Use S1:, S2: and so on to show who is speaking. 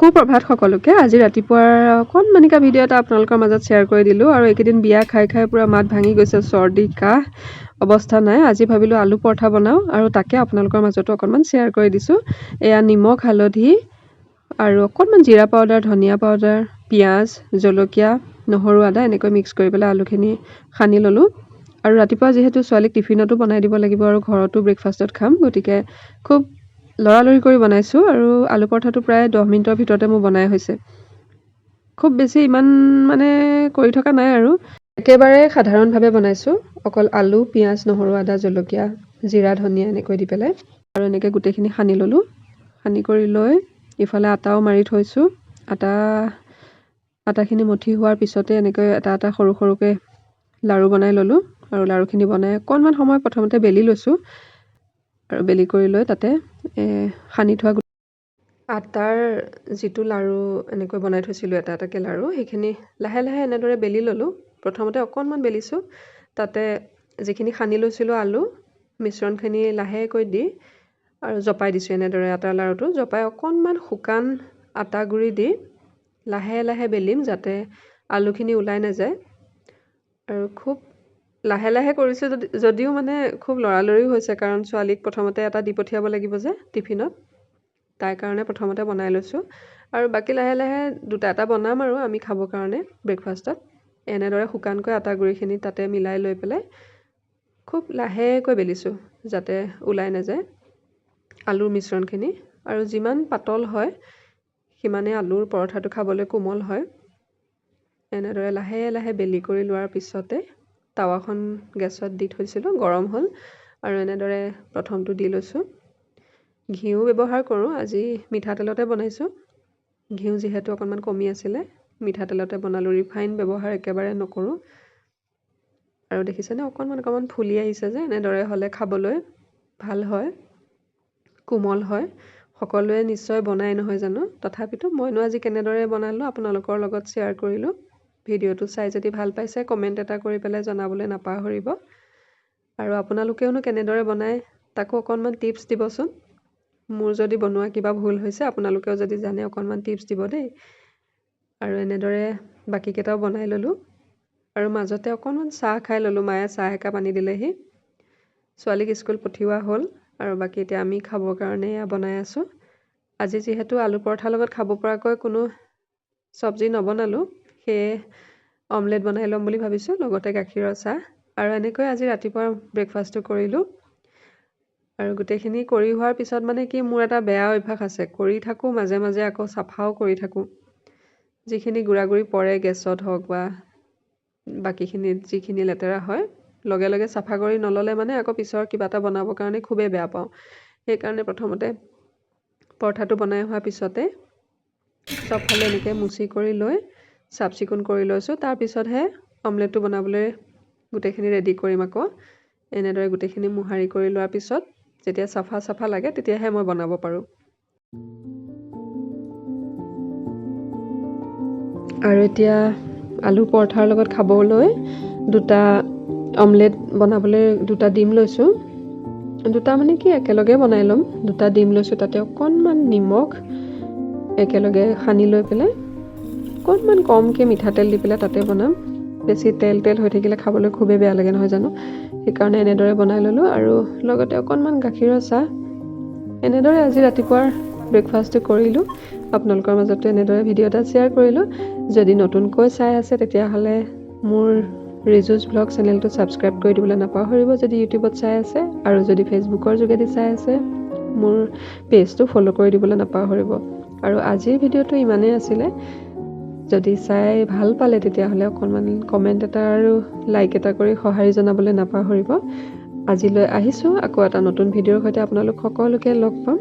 S1: সুপ্ৰভাত সকলোকে। আজি ৰাতিপুৱাৰ অকণমানিকা ভিডিঅ' এটা আপোনালোকৰ মাজত শ্বেয়াৰ কৰি দিলোঁ। আৰু এইকেইদিন বিয়া খাই খাই পুৰা মাত ভাঙি গৈছে, চৰ্দি কাহ অৱস্থা নাই। আজি ভাবিলোঁ আলু পৰঠা বনাওঁ আৰু তাকে আপোনালোকৰ মাজতো অকণমান শ্বেয়াৰ কৰি দিছোঁ। এয়া নিমখ, হালধি আৰু অকণমান জিৰা পাউডাৰ, ধনিয়া পাউডাৰ, পিঁয়াজ, জলকীয়া, নহৰু, আদা এনেকৈ মিক্স কৰি পেলাই আলুখিনি সানি ল'লোঁ। আৰু ৰাতিপুৱা যিহেতু ছোৱালীক টিফিনতো বনাই দিব লাগিব আৰু ঘৰতো ব্ৰেকফাষ্টত খাম, গতিকে খুব লৰালৰি কৰি বনাইছোঁ। আৰু আলু পৰঠাটো প্ৰায় 10 মিনিটৰ ভিতৰতে মোৰ বনাই হৈছে। খুব বেছি ইমান মানে কৰি থকা নাই আৰু একেবাৰে সাধাৰণভাৱে বনাইছোঁ। অকল আলু, পিঁয়াজ, নহৰু, আদা, জলকীয়া, জিৰা, ধনিয়া এনেকৈ দি পেলাই আৰু এনেকৈ গোটেইখিনি সানি ল'লোঁ। সানি কৰি লৈ ইফালে আটাও মাৰি থৈছোঁ। আটাখিনি মঠি হোৱাৰ পিছতে এনেকৈ এটা এটা সৰু সৰুকৈ লাড়ু বনাই ল'লোঁ। আৰু লাড়ুখিনি বনাই অকণমান সময় প্ৰথমতে বেলি লৈছোঁ। আৰু বেলি কৰি লৈ তাতে সানি থোৱা আটাৰ যিটো লাড়ু এনেকৈ বনাই থৈছিলোঁ, এটা এটাকৈ লাড়ু, সেইখিনি লাহে লাহে এনেদৰে বেলি ল'লোঁ। প্ৰথমতে অকণমান বেলিছোঁ, তাতে যিখিনি সানি লৈছিলোঁ আলু মিশ্ৰণখিনি লাহেকৈ দি আৰু জপাই দিছোঁ। এনেদৰে আটাৰ লাড়ুটো জপাই অকণমান শুকান আটা গুড়ি দি লাহে লাহে বেলিম, যাতে আলুখিনি ওলাই নাযায়। আৰু খুব লাহে লাহে কৰিছোঁ যদিও মানে খুব লৰালৰিও হৈছে, কাৰণ ছোৱালীক প্ৰথমতে এটা দি পঠিয়াব লাগিব যে টিফিনত, তাৰ কাৰণে প্ৰথমতে বনাই লৈছোঁ। আৰু বাকী লাহে লাহে দুটা এটা বনাম আৰু আমি খাবৰ কাৰণে ব্ৰেকফাষ্টত। এনেদৰে শুকানকৈ আটা গুড়িখিনি তাতে মিলাই লৈ পেলাই খুব লাহেকৈ বেলিছোঁ, যাতে ওলাই নাযায় আলুৰ মিশ্ৰণখিনি। আৰু যিমান পাতল হয় সিমানে আলুৰ পৰঠাটো খাবলৈ কোমল হয়। এনেদৰে লাহে লাহে বেলি কৰি লোৱাৰ পিছতে টাৱাখন গেছত দি থৈছিলোঁ, গৰম হ'ল। আৰু এনেদৰে প্ৰথমটো দি লৈছোঁ। ঘিউ ব্যৱহাৰ কৰোঁ, আজি মিঠাতেলতে বনাইছোঁ। ঘিউ যিহেতু অকণমান কমি আছিলে, মিঠাতেলতে বনালোঁ, ৰিফাইন ব্যৱহাৰ একেবাৰে নকৰোঁ। আৰু দেখিছেনে অকণমান ফুলি আহিছে যে, এনেদৰে হ'লে খাবলৈ ভাল হয়, কোমল হয়। সকলোৱে নিশ্চয় বনাই নহয় জানো, তথাপিতো মইনো আজি কেনেদৰে বনালোঁ আপোনালোকৰ লগত শ্বেয়াৰ কৰিলোঁ। ভিডিঅ'টো চাই যদি ভাল পাইছে কমেণ্ট এটা কৰি পেলাই জনাবলৈ নাপাহৰিব। আৰু আপোনালোকেওনো কেনেদৰে বনায় তাকো অকণমান টিপছ দিবচোন। মোৰ যদি বনোৱা কিবা ভুল হৈছে আপোনালোকেও যদি জানে অকণমান টিপছ দিব দেই। আৰু এনেদৰে বাকীকেইটাও বনাই ল'লোঁ। আৰু মাজতে অকণমান চাহ খাই ল'লোঁ, মায়ে চাহ একাপ আনি দিলেহি। ছোৱালীক স্কুল পঠিওৱা হ'ল আৰু বাকী এতিয়া আমি খাবৰ কাৰণে এয়া বনাই আছোঁ। আজি যিহেতু আলু পৰঠাৰ লগত খাব পৰাকৈ কোনো চব্জি নবনালোঁ, সেয়ে অমলেট বনাই ল'ম বুলি ভাবিছোঁ, লগতে গাখীৰৰ চাহ। আৰু এনেকৈ আজি ৰাতিপুৱাৰ ব্ৰেকফাষ্টটো কৰিলোঁ। আৰু গোটেইখিনি কৰি হোৱাৰ পিছত মানে কি, মোৰ এটা বেয়া অভ্যাস আছে, কৰি থাকোঁ মাজে মাজে আকৌ চাফাও কৰি থাকোঁ। যিখিনি গুড়াগুড়ি পৰে গেছত হওক বা বাকীখিনিত যিখিনি লেতেৰা হয়, লগে লগে চাফা কৰি নল'লে মানে আকৌ পিছৰ কিবা এটা বনাবৰ কাৰণে খুবেই বেয়া পাওঁ। সেইকাৰণে প্ৰথমতে পৰঠাটো বনাই হোৱাৰ পিছতে চবফালে এনেকৈ মুচি কৰি লৈ চাফ চিকুণ কৰি লৈছোঁ। তাৰপিছতহে অমলেটটো বনাবলৈ গোটেইখিনি ৰেডি কৰিম। আকৌ এনেদৰে গোটেইখিনি মোহাৰি কৰি লোৱাৰ পিছত যেতিয়া চাফা চাফা লাগে তেতিয়াহে মই বনাব পাৰোঁ। আৰু এতিয়া আলু পৰঠাৰ লগত খাবলৈ দুটা অমলেট বনাবলৈ দুটা ডিম লৈছোঁ। দুটা মানে কি একেলগে বনাই ল'ম। দুটা ডিম লৈছোঁ, তাতে অকণমান নিমখ একেলগে সানি লৈ পেলাই অকণমান কমকৈ মিঠাতেল দি পেলাই তাতে বনাম। বেছি তেল হৈ থাকিলে খাবলৈ খুবেই বেয়া লাগে নহয় জানো, সেইকাৰণে এনেদৰে বনাই ল'লোঁ। আৰু লগতে অকণমান গাখীৰৰ চাহ। এনেদৰে আজি ৰাতিপুৱাৰ ব্ৰেকফাষ্টটো কৰিলোঁ। আপোনালোকৰ মাজতো এনেদৰে ভিডিঅ' এটা শ্বেয়াৰ কৰিলোঁ। যদি নতুনকৈ চাই আছে তেতিয়াহ'লে মোৰ ৰিজুজ ব্লগ চেনেলটো ছাবস্ক্ৰাইব কৰি দিবলৈ নাপাহৰিব যদি ইউটিউবত চাই আছে। আৰু যদি ফেচবুকৰ যোগেদি চাই আছে মোৰ পেজটো ফ'ল' কৰি দিবলৈ নাপাহৰিব। আৰু আজিৰ ভিডিঅ'টো ইমানেই আছিলে। যদি চাই ভাল পালে তেতিয়াহ'লে অকণমান কমেণ্ট এটা আৰু লাইক এটা কৰি সঁহাৰি জনাবলৈ নাপাহৰিব। আজিলৈ আহিছোঁ, আকৌ এটা নতুন ভিডিঅ'ৰ সৈতে আপোনালোক সকলোকে লগ পাম।